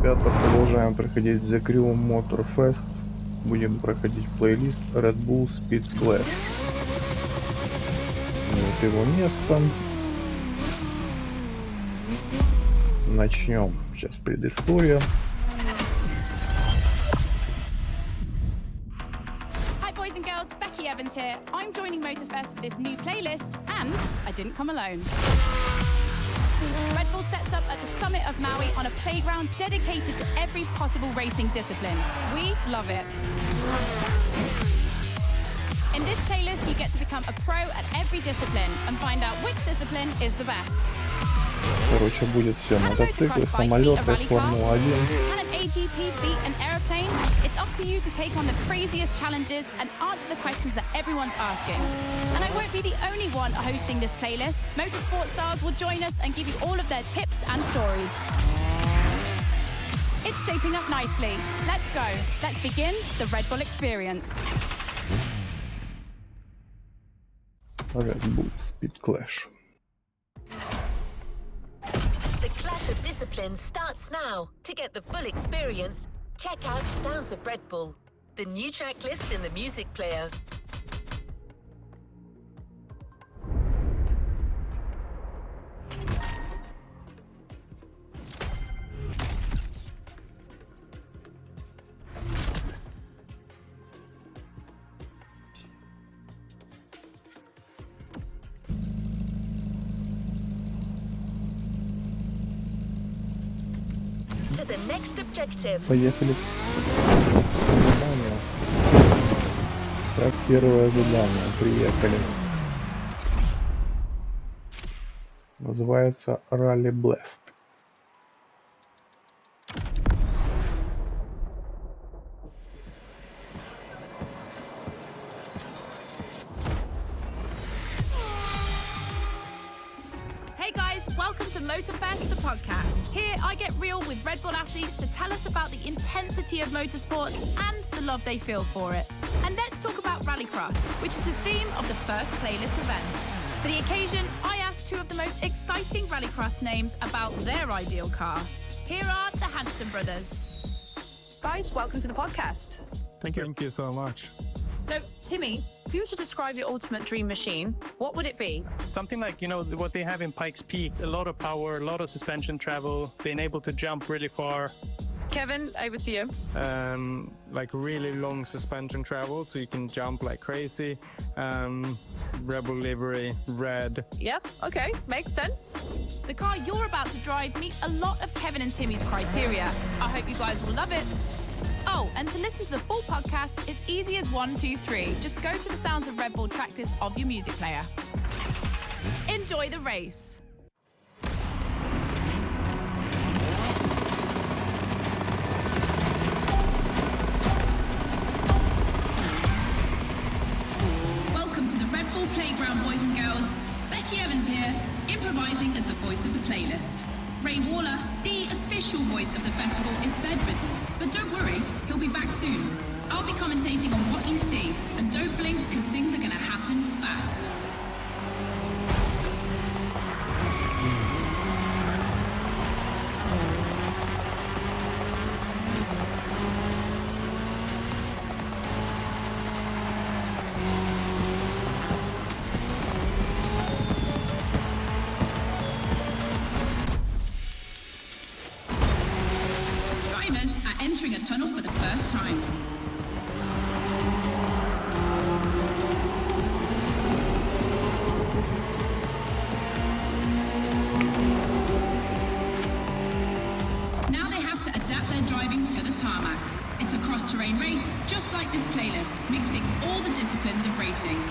ребята, продолжаем проходить The Crew Motorfest. Будем проходить плейлист Red Bull Speed Clash. Вот его место. Начнем. Сейчас предыстория. Hi boys and girls, Becky Evans here. I'm joining Motorfest for this new playlist, and I didn't come alone. Red Bull sets up at the summit of Maui on a playground dedicated to every possible racing discipline. We love it. In this playlist, you get to become a pro at every discipline and find out which discipline is the best. Короче, будет все мотоциклы, самолеты, Формула-1. Can an AGP beat an aeroplane? It's up to you to take on the craziest challenges and answer the questions that everyone's asking. And I won't be the only one hosting this playlist. Motorsport stars will join us and give you all of their tips and stories. It's shaping up nicely. Let's go. Let's begin the Red Bull experience. Red Bull Speed Clash. The clash of disciplines starts now. To get the full experience, check out Sounds of Red Bull, the new track list in the music player. To the next objective. Поехали. Задание. Так, первое задание. Приехали. Называется Rally Blast. Hey guys, welcome to Motorfest, the podcast. Here I get real with Red Bull athletes to tell us about the intensity of motorsports and the love they feel for it. And let's talk about Rallycross, which is the theme of the first playlist event. For the occasion, I asked two of the most exciting Rallycross names about their ideal car. Here are the Hanson brothers. Guys, welcome to the podcast. Thank you so much. So, Timmy, if you were to describe your ultimate dream machine, what would it be? Something like, what they have in Pikes Peak, a lot of power, a lot of suspension travel, being able to jump really far. Kevin, over to you. Like really long suspension travel, so you can jump like crazy. Rebel livery, red. Yep, okay, makes sense. The car you're about to drive meets a lot of Kevin and Timmy's criteria. I hope you guys will love it. Oh, and to listen to the full podcast, it's easy as 1, 2, 3. Just go to the Sounds of Red Bull tracklist of your music player. Enjoy the race. Welcome to the Red Bull Playground, boys and girls. Becky Evans here, improvising as the voice of the playlist. Ray Waller, the official voice of the festival, is bedridden, but don't worry, he'll be back soon. I'll be commentating on what you see, and don't blink because things are going to happen fast. Drivers are entering a tunnel for the first time. Now they have to adapt their driving to the tarmac. It's a cross-terrain race, just like this playlist, mixing all the disciplines of racing.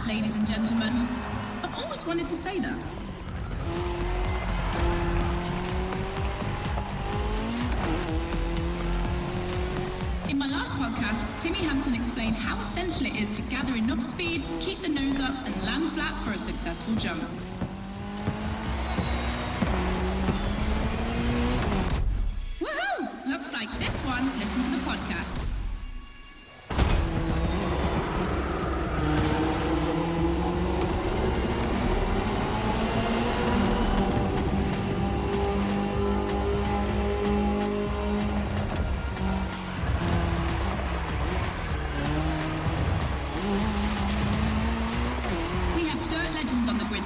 Ladies and gentlemen, I've always wanted to say that. podcast, Timmy Hansen explained how essential it is to gather enough speed, keep the nose up, and land flat for a successful jump. Woohoo! Looks like this one. Listen to the podcast.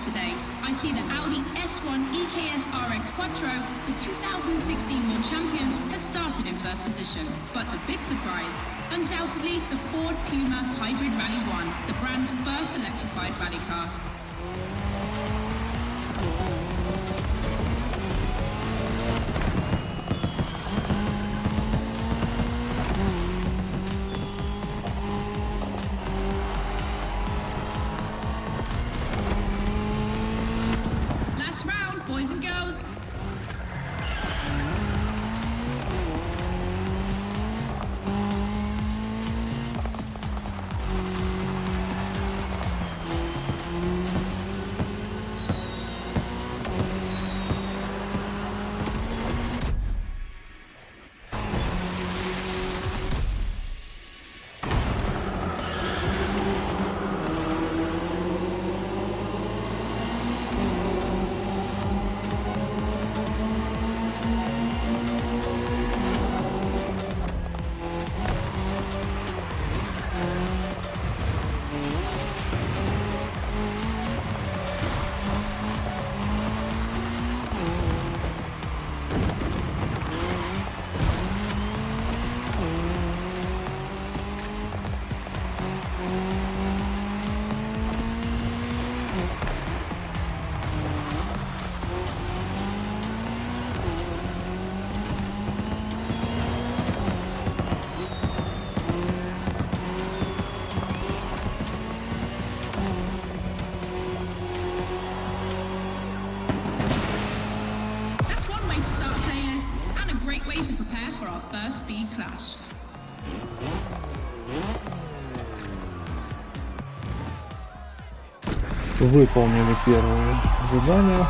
Today, I see the Audi S1 EKS RX Quattro, the 2016 World Champion, has started in first position. But the big surprise, undoubtedly the Ford Puma Hybrid Rally 1, the brand's first electrified rally car. Boys and girls. Way to prepare for our first speed clash. Выполнили первое задание.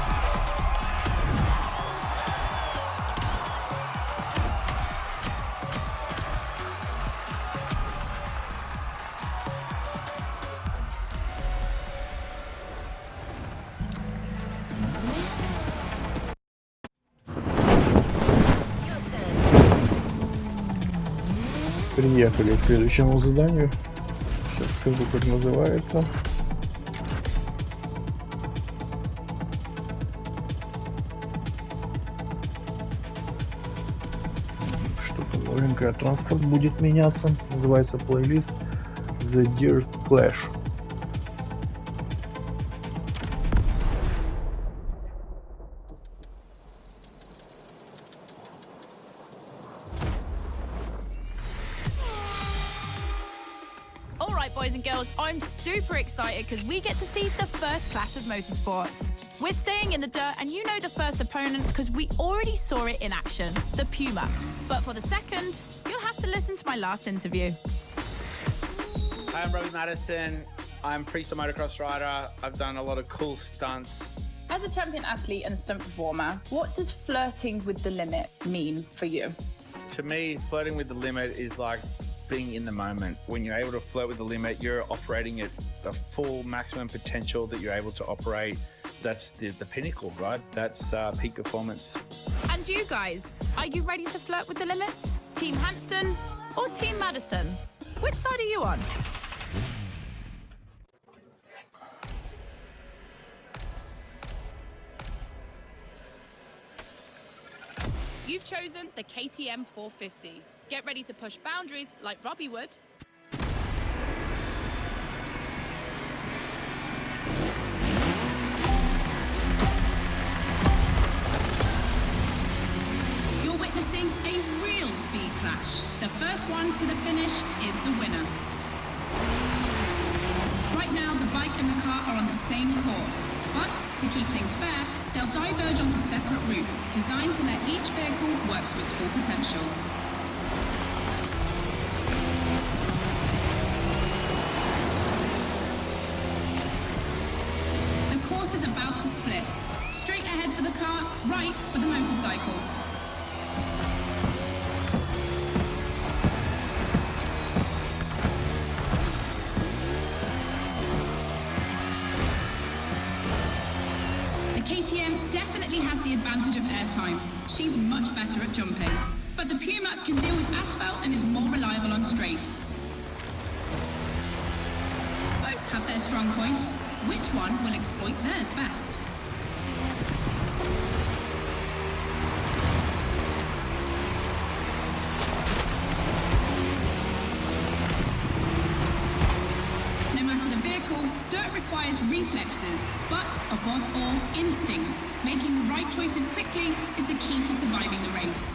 Приехали к следующему заданию. Сейчас скажу, как называется. Что-то новенькое. Транспорт будет меняться. Называется плейлист The Dirt Clash. Boys and girls, I'm super excited because we get to see the first clash of motorsports. We're staying in the dirt and you know the first opponent because we already saw it in action, the Puma. But for the second, you'll have to listen to my last interview. Hi, I'm Robbie Madison. I'm freestyle motocross rider. I've done a lot of cool stunts. As a champion athlete and stunt performer, what does flirting with the limit mean for you? To me, flirting with the limit is like being in the moment. When you're able to flirt with the limit, you're operating at the full maximum potential that you're able to operate. That's the pinnacle, right? That's peak performance. And you guys, are you ready to flirt with the limits? Team Hansen or Team Madison? Which side are you on? You've chosen the KTM 450. Get ready to push boundaries like Robbie would. You're witnessing a real speed clash. The first one to the finish is the winner. Right now, the bike and the car are on the same course, but to keep things fair, they'll diverge onto separate routes, designed to let each vehicle work to its full potential. right for the motorcycle. The KTM definitely has the advantage of airtime. She's much better at jumping. But the Puma can deal with asphalt and is more reliable on straights. Both have their strong points. Which one will exploit theirs best? No matter the vehicle, dirt requires reflexes, but above all, instinct. Making the right choices quickly is the key to surviving the race.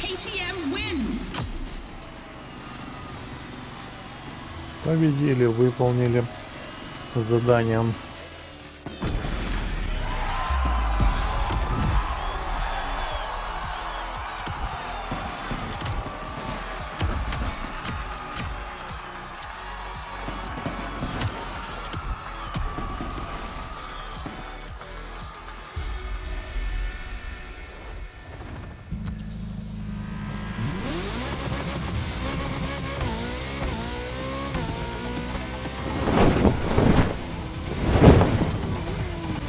KTM wins. Победили, выполнили задание.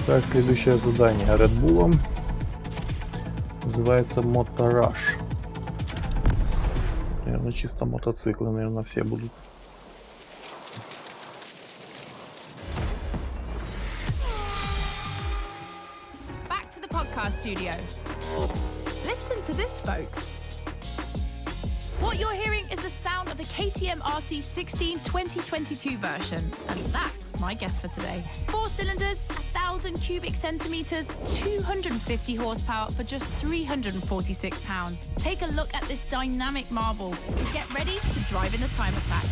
Так, следующее задание Red Bull называется Motorrush. Наверное, чисто мотоциклы, наверное, все будут. Back to the podcast studio. Listen to this, folks. What you're hearing is the sound of the KTM RC16 2022 version, and that's my guess for today. 4 cylinders, 1,000 cubic centimeters, 250 horsepower for just 346 pounds. Take a look at this dynamic marvel and get ready to drive in the time attack.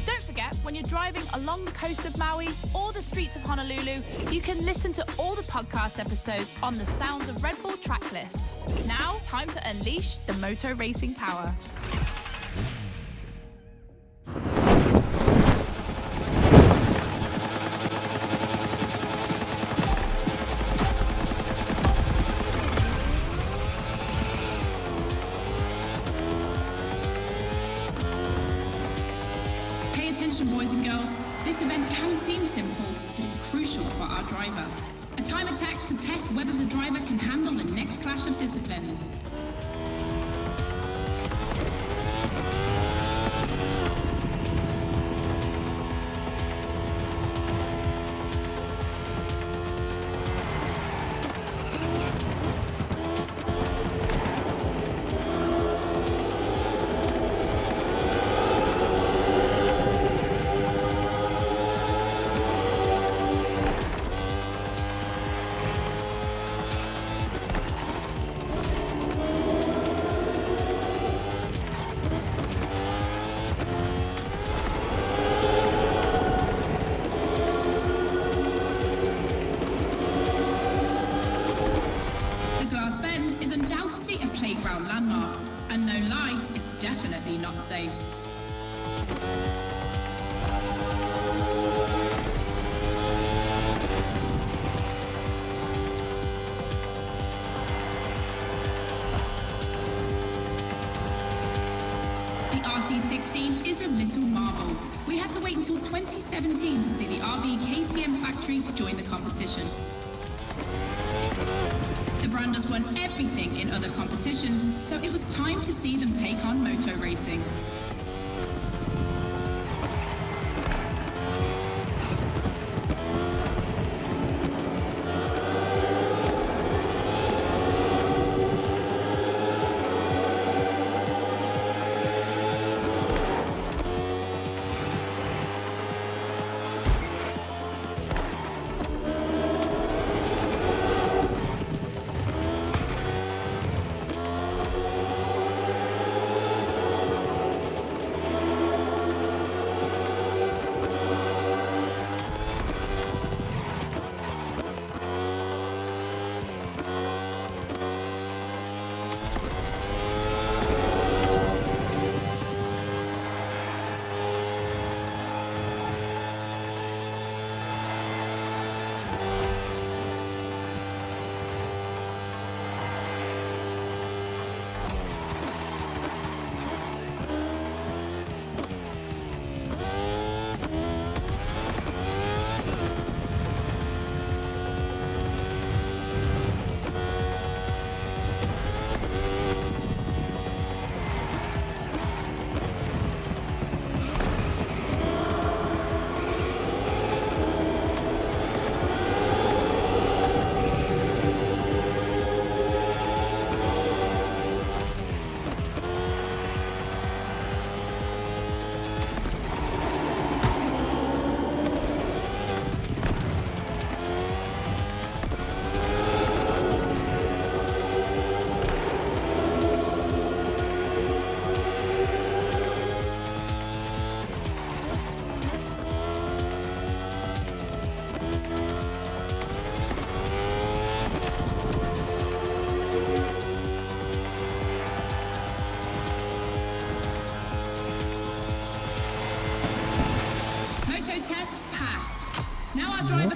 Don't forget, when you're driving along the coast of Maui or the streets of Honolulu, you can listen to all the podcast episodes on the Sounds of Red Bull track list. Now, time to unleash the moto racing power. Pay attention, boys and girls. This event can seem simple, but it's crucial for our driver. A time attack to test whether the driver can handle the next clash of disciplines. underground landmark, and no lie, it's definitely not safe. The RC16 is a little marvel. We had to wait until 2017 to see the RB KTM factory join the competition. The brand has won everything in other competitions, so it was time to see them take on moto racing.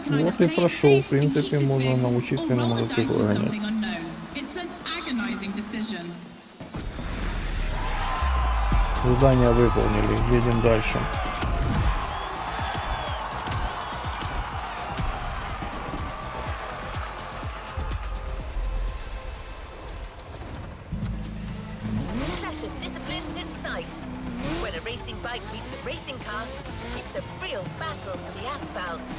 Ну, вот и прошел. В принципе, можно научиться на мотоциклу гонять. Задание выполнили. Едем дальше. Clash of disciplines in sight. When a racing bike meets a racing car, it's a real battle for the asphalt.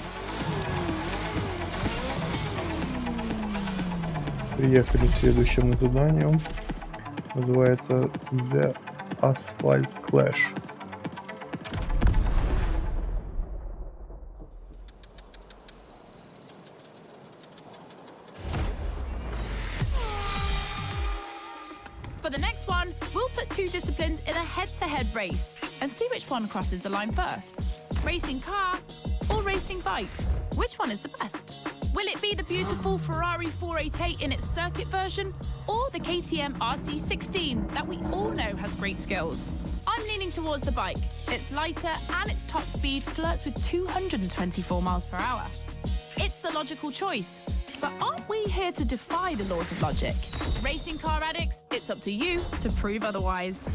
Приехали к следующему заданию. Называется The Asphalt Clash. For the next one, we'll put two disciplines in a head-to-head race and see which one crosses the line first. Racing car or racing bike? Which one is the best? Will it be the beautiful Ferrari 488 in its circuit version, or the KTM RC16 that we all know has great skills? I'm leaning towards the bike. It's lighter and its top speed flirts with 224 miles per hour. It's the logical choice. But aren't we here to defy the laws of logic? Racing car addicts, it's up to you to prove otherwise.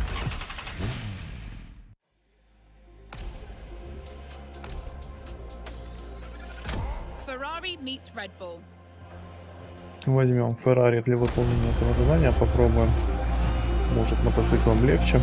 Ferrari meets Red Bull. Возьмем Ferrari для выполнения этого задания. Попробуем. Может, мотоциклом легче.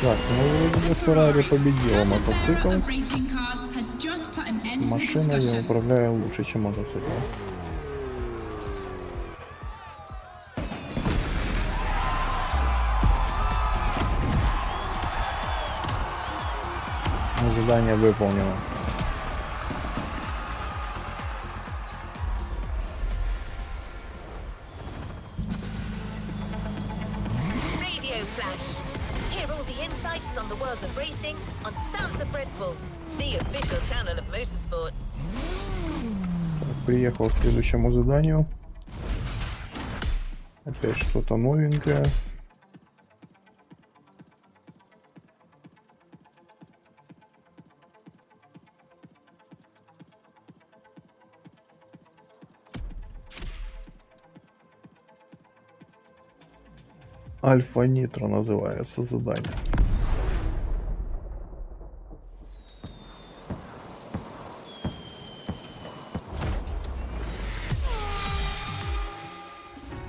Так, ну вроде бы Феррари победила мотоцикл. Racing cars has just put an end to the Машина я discussion. управляю лучше, чем мотоцикл. Задание выполнено. Radio Flash. Hear all the insights on the world of racing on Sounds of Red Bull, the official channel of motorsport. Так, приехал к следующему заданию. Опять что-то новенькое. Альфа Нитро называется задание.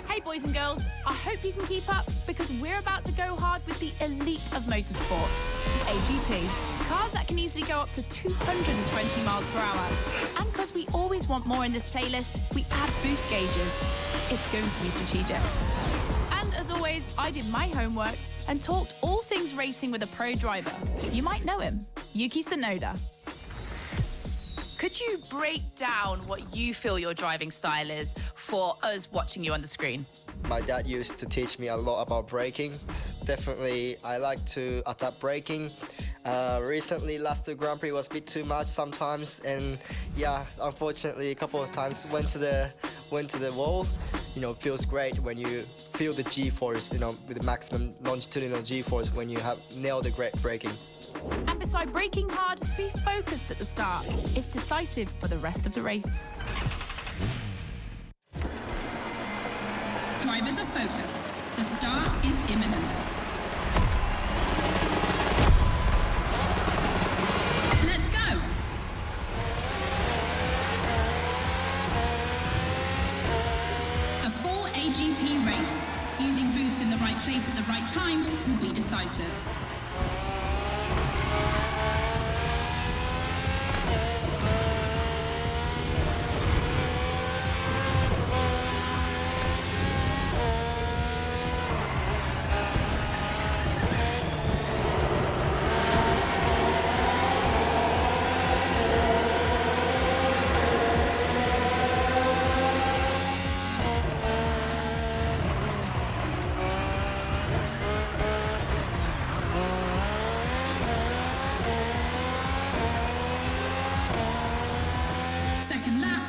Hey, boys and girls, I hope you can keep up because we're about to go hard with the elite of motorsports, the AGP. Cars that can easily go up to 220 miles per hour. And because we always want more in this playlist, we add boost gauges. It's going to be strategic. And as always, I did my homework and talked all things racing with a pro driver. You might know him, Yuki Tsunoda. Could you break down what you feel your driving style is for us watching you on the screen? My dad used to teach me a lot about braking. Definitely, I like to adapt braking. Recently, last Grand Prix was a bit too much sometimes, and yeah, unfortunately, a couple of times went to the wall. You know, it feels great when you feel the G-force, you know, with the maximum longitudinal G-force when you have nailed the great braking. And beside braking hard, be focused at the start. It's decisive for the rest of the race. Drivers are focused. The start is imminent. Let's go! A full AGP race, using boosts in the right place at the right time, will be decisive. Second lap.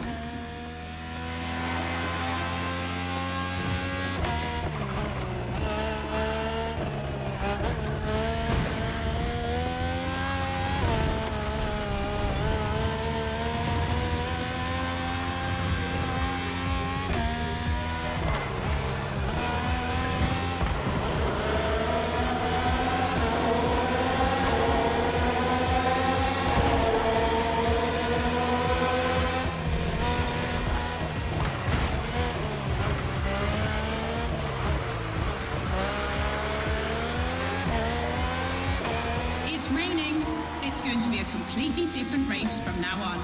It's raining. It's going to be a completely different race from now on.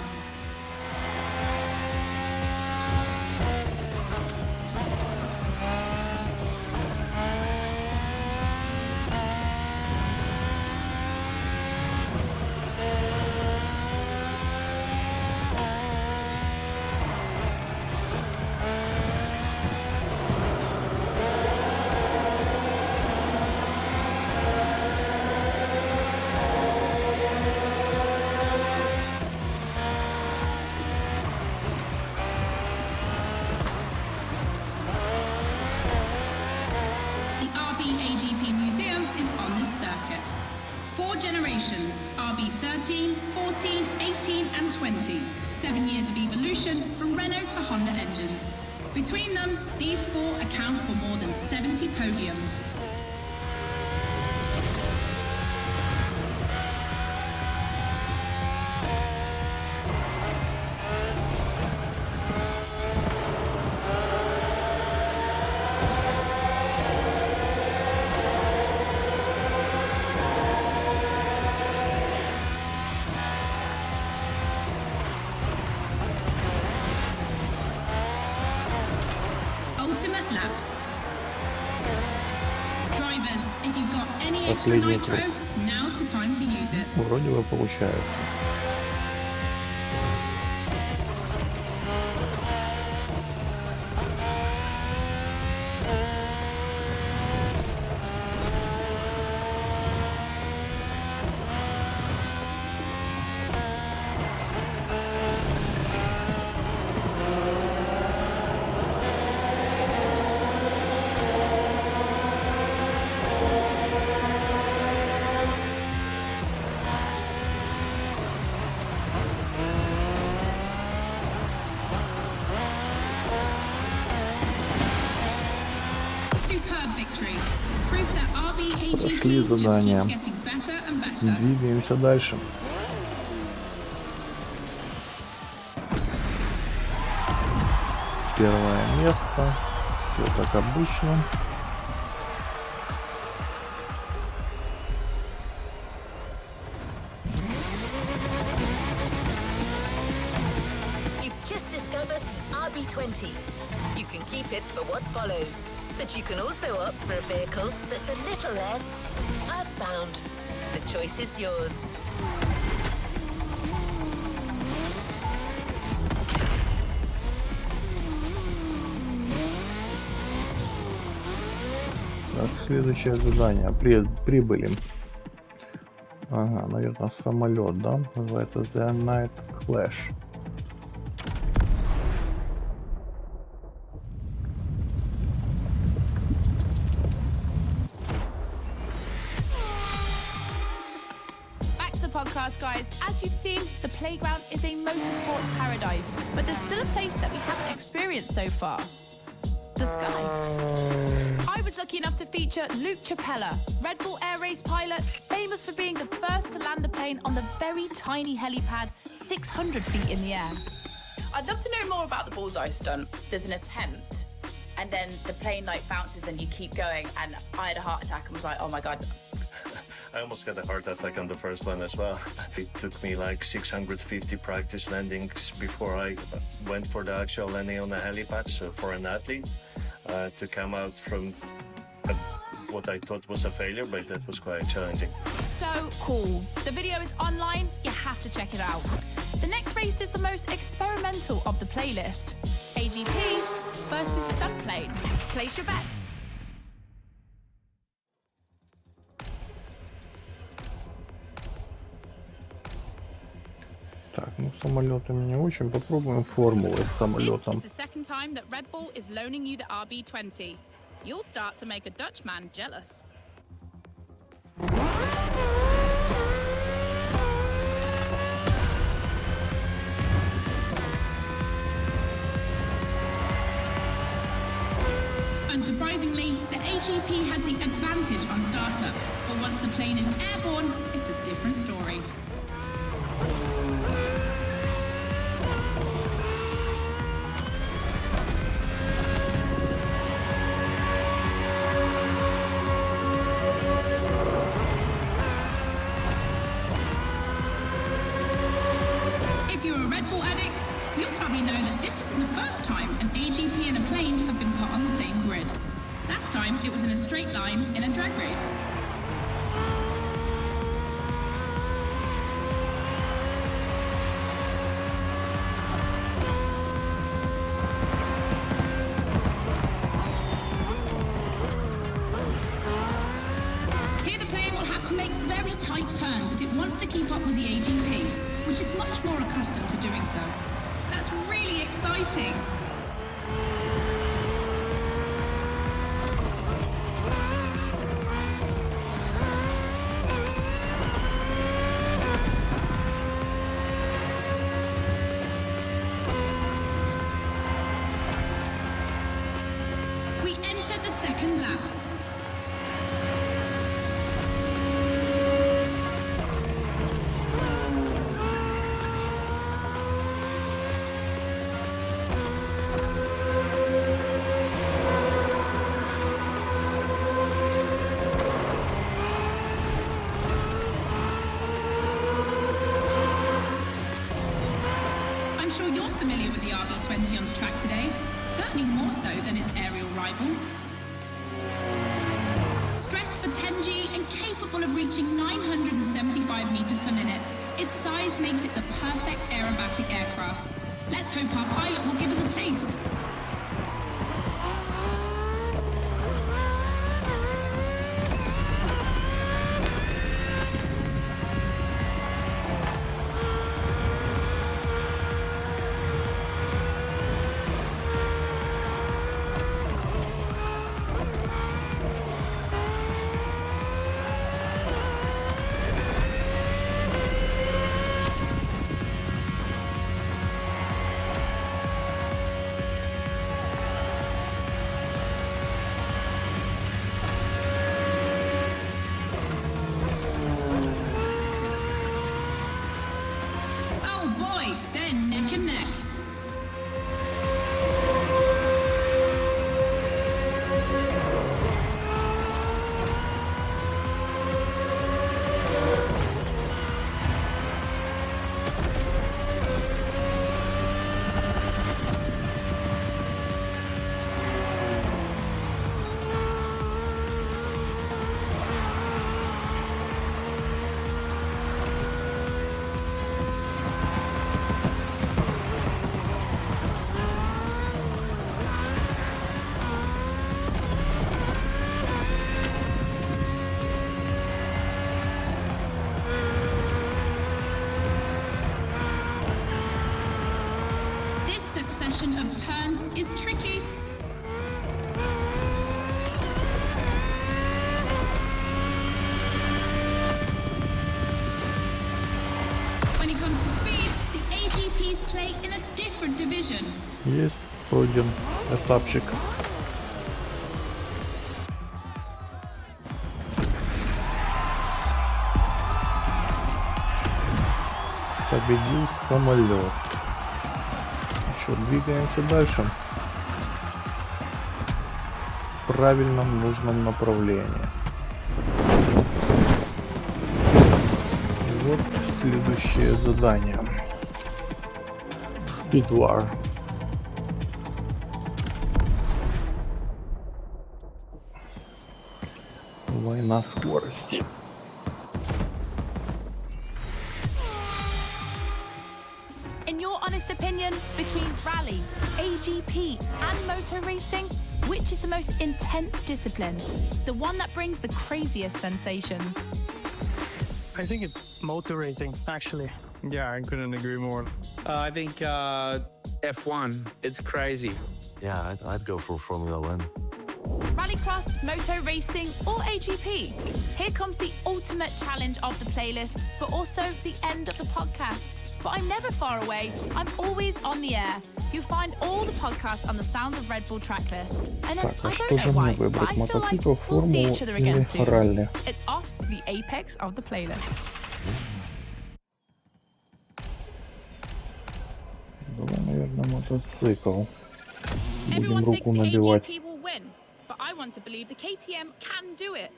The RB AGP Museum is on this circuit. 4 generations, RB 13, 14, 18 and 20. 7 years of evolution from Renault to Honda engines. Between them, these 4 account for more than 70 podiums. penultimate lap. Drivers, if you've got any extra Последний nitro, круг. now's the time to use it. Вроде бы получается. Superb victory. Proof that RBAGP Прошли just задание. keeps getting better and better. Двигаемся дальше. Первое место. Все как обычно. You've just discovered the RB20. You can keep it for what follows, but you can also opt for a vehicle that's a little less earthbound. The choice is yours. Так, следующее задание. Прибыли. Ага, наверное, самолет, да? Называется The Night Clash. Back to the podcast, guys. As you've seen, the playground is a motorsport paradise, but there's still a place that we haven't experienced so far. The sky. I was lucky enough to feature Luke Chapella, Red Bull Air Race pilot, famous for being the first to land a plane on the very tiny helipad 600 feet in the air. I'd love to know more about the bullseye stunt. There's an attempt, and then the plane like bounces and you keep going, and I had a heart attack and was like, oh my God. I almost got a heart attack on the first one as well. It took me like 650 practice landings before I went for the actual landing on the helipad. So for an athlete to come out from what I thought was a failure, but that was quite challenging. So cool. The video is online, you have to check it out. The next race is the most experimental of the playlist. AGP versus stunt plane. Place your bets. Так, ну самолетами не очень. Попробуем формулы с This самолетом. is the second time that Red Bull is loaning you the RB20. You'll start to make a Dutch man jealous. Unsurprisingly, the AGP has the advantage on startup, but once the plane is airborne, it's a different story. If you're a Red Bull addict, you'll probably know that this isn't the first time an AGP and a plane have been put on the same grid. Last time, it was in a straight line in a drag race. Here the plane will have to make very tight turns if it wants to keep up with the AGP, which is much more accustomed to doing so. That's really exciting. We enter the second lap. I'm sure you're familiar with the RB20 on the track today, certainly more so than its aerial rival. Stressed for 10G and capable of reaching 975 meters per minute, its size makes it the perfect aerobatic aircraft. Let's hope our pilot will give us a taste. Succession of turns is tricky. When it comes to speed, the AGPs play in a different division. Есть пройден этапчик. Победил самолет. Что, двигаемся дальше в правильном нужном направлении. Вот следующее задание. Speedwar. Война скорости. In your honest opinion, between rally, AGP and motor racing, which is the most intense discipline? The one that brings the craziest sensations? I think it's motor racing, actually. Yeah, I couldn't agree more. I think F1. It's crazy. Yeah, I'd go for Formula One. Rallycross, moto racing, or AGP? Here comes the ultimate challenge of the playlist, but also the end of the podcast. But I'm never far away. I'm always on the air. You'll find all the podcasts on the Sounds of Red Bull tracklist. And then Так, а I что don't же know мне why, but выбрать? I feel like Мотоцикл, we'll see формулу each other again или soon. ралли? It's off to the apex of the playlist. Давай, наверное, мотоцикл. Будем Everyone thinks руку the набивать. AGP will win, but I want to believe the KTM can do it.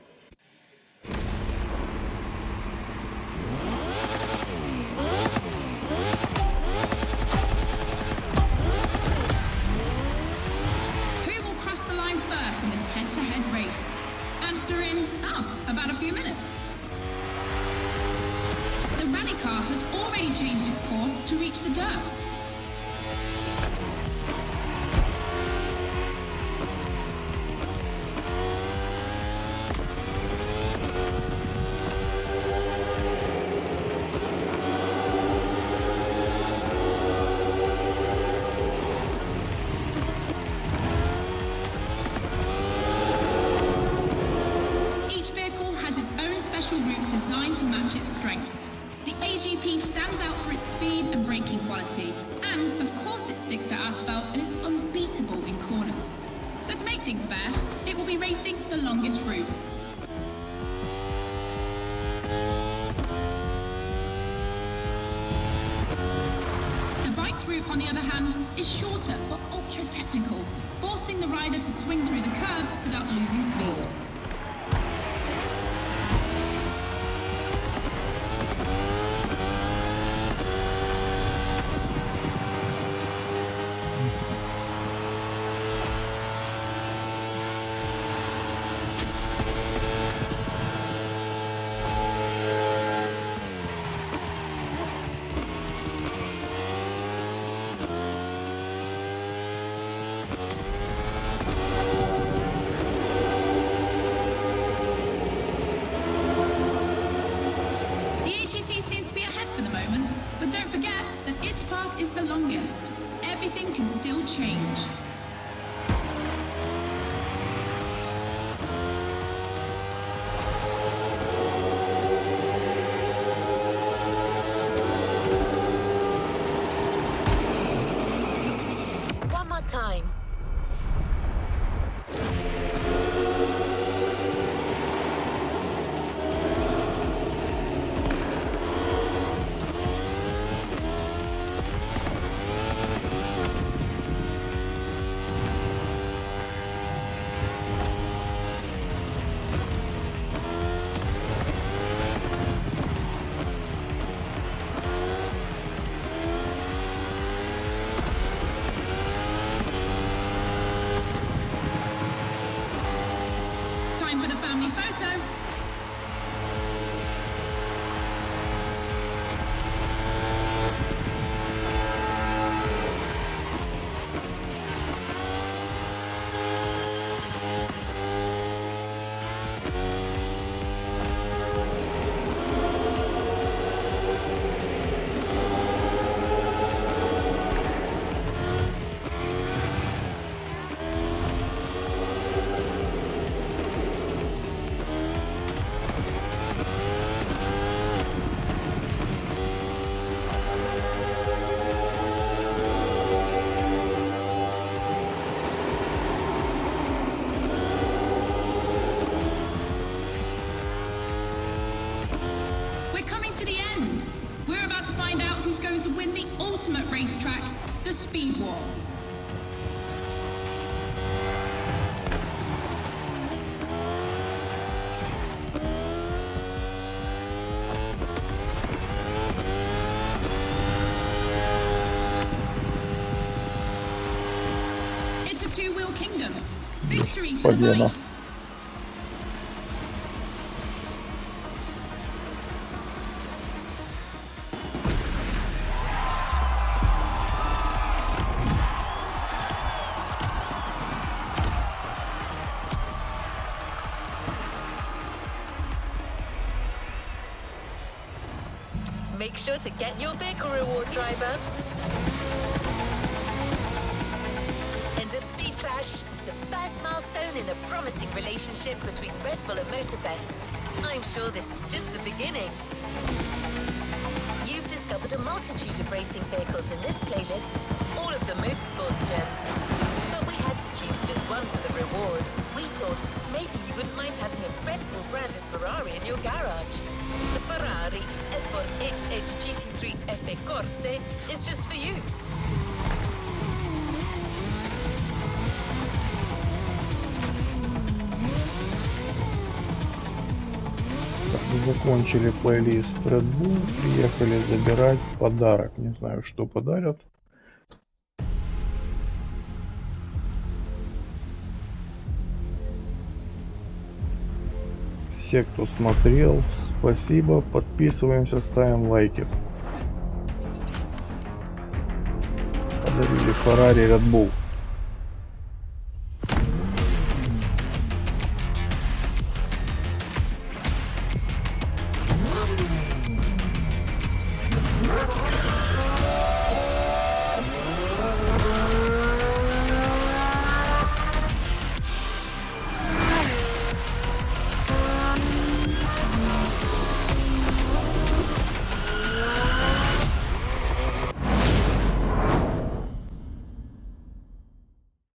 Who will cross the line first in this head-to-head race? Answer in, about a few minutes. The rally car has already changed its course to reach the dirt. Each vehicle has its own special route designed to match its strengths. The AGP stands out for its speed and braking quality, and of course it sticks to asphalt and is unbeatable in corners. So to make things fair, it will be racing the longest route. The bike's route, on the other hand, is shorter but ultra-technical, forcing the rider to swing through the curves without losing speed. change. One more time. Time for the family photo. We're coming to the end. We're about to find out who's going to win the ultimate racetrack, the Speed War. It's a two-wheel kingdom. Victory for the Победа. bike. Make sure to get your vehicle reward, driver. End of Speed Clash, the first milestone in a promising relationship between Red Bull and Motorfest. I'm sure this is just the beginning. You've discovered a multitude of racing vehicles in this playlist, all of them motorsports gens. But we had to choose just one for the reward. We thought maybe you wouldn't mind having a Red Bull branded Ferrari in your garage. The Ferrari F48 GT3 FE Corse is just for you. Закончили плейлист Red Bull, приехали забирать подарок. Не знаю, что подарят. Все, кто смотрел, спасибо. Подписываемся, ставим лайки. Подарили Ferrari Red Bull.